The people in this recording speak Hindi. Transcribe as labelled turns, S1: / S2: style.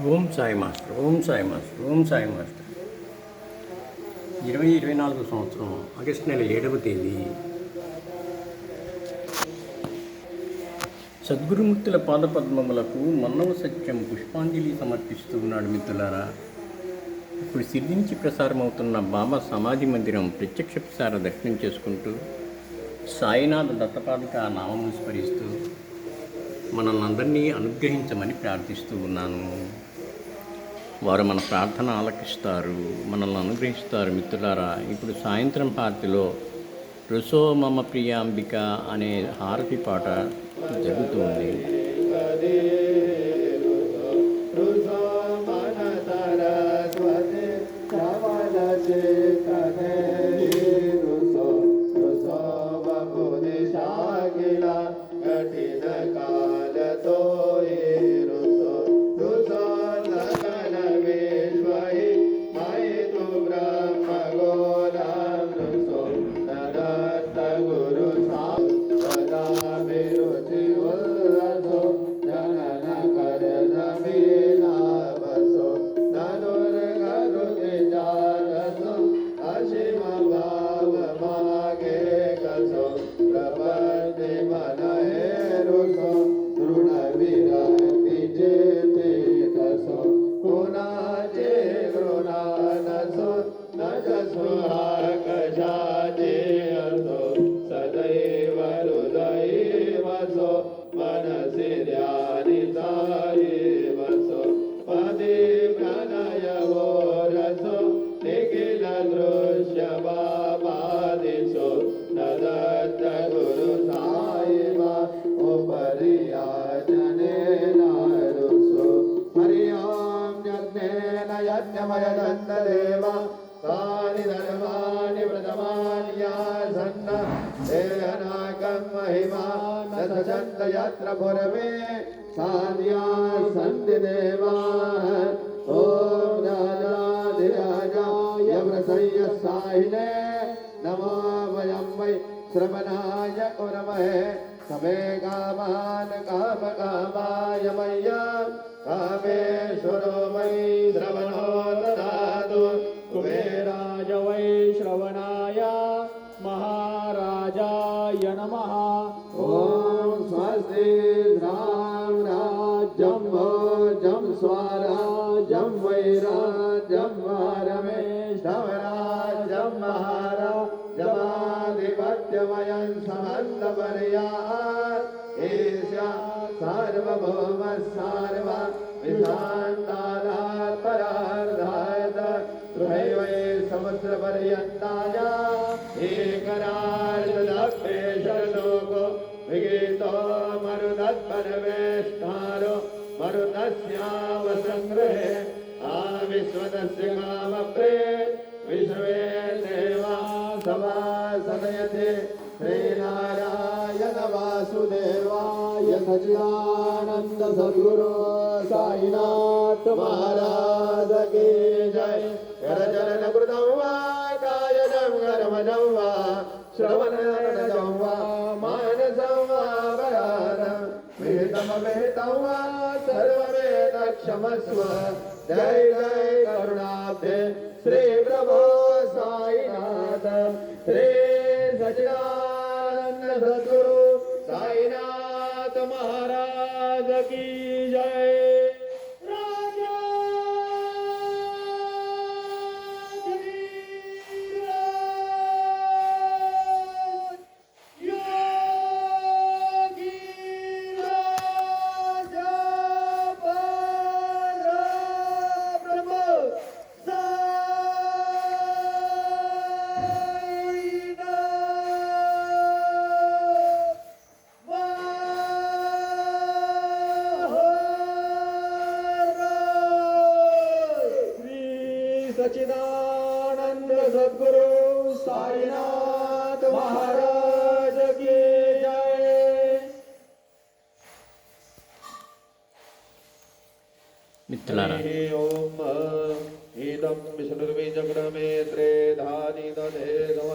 S1: Om Sai master, Om Sai master, Om Sai master. 2024 సంవత్సరం ఆగస్టు నెల 7వ తేదీ సద్గురుమూర్తుల పాదపద్మములకు మన్నవ సత్యం పుష్పాంజలి సమర్పిస్తూ ఉన్నాడు. మిత్రులారా, ఇప్పుడు సిద్ధి నుంచి ప్రసారమవుతున్న బాబా సమాధి మందిరం ప్రత్యక్ష ప్రసార దర్శనం చేసుకుంటూ సాయినాథ్ దత్తపాదిక నామము స్మరిస్తూ మనల్ని అందరినీ అనుగ్రహించమని ప్రార్థిస్తూ ఉన్నాను. వారు మన ప్రార్థన ఆలకిస్తారు, మనల్ని అనుగ్రహిస్తారు. మిత్రులారా, ఇప్పుడు సాయంత్రం హారతిలో రుసో మమ ప్రియాంబిక అనే హారతి పాట జరుగుతుంది.
S2: यज्ञमयदन्तदेव तानि धर्माणि व्रतमान्यासन्न तेनाकं महिमा न सचन्त यत्र पुरमे साध्या सन्ति देवाः ॐ राजाधिराजाय व्रतय्यसाहिने नमो वयं वै श्रवणाय उर्महे समे कामान् कामकामाय मय्यं कामेश्वरो वै श्रवणो ददातु कुबेराय वै श्रवणाय महाराजाय नमः ॐ स्वस्ति राज्यं भोजं स्वराज्यं वैराज्यं रमेशवराज्यं महाराजमाधिपत्यमयं समन्तपर्यात् ईशा सार्वभौम सार्व विधान्तानात् परार्धात् गृहैवै समुद्रपर्यन्ताय एकरार्धदप्पेशलोको विगीतो मरुदत्परमेष्ठारो मरुतस्यावसङ्ग्रहे आविश्वतस्य कामप्रे विश्वे देवा समासनयते श्रीनारायण वासुदेवाय सच्चिदानंद सद्गुरु साईनाथ महाराज की जय। करचरण कृतं वा कायजं कर्मजं वा श्रवणं वा मानसं वा वरानं विहितं वा सर्वमेतत्क्षमस्व। जय जय करुणाब्धे श्री प्रभो साईनाथ श्री सच्चिदानंद सद्गुरु साईनाथ महाराज की जय। सच्चिदानंद सद्गुरु साईनाथ महाराज की जय।
S1: మిత్రులారా,
S2: ओम इदं विष्णुर्विजग्रमे त्रेधानि दधे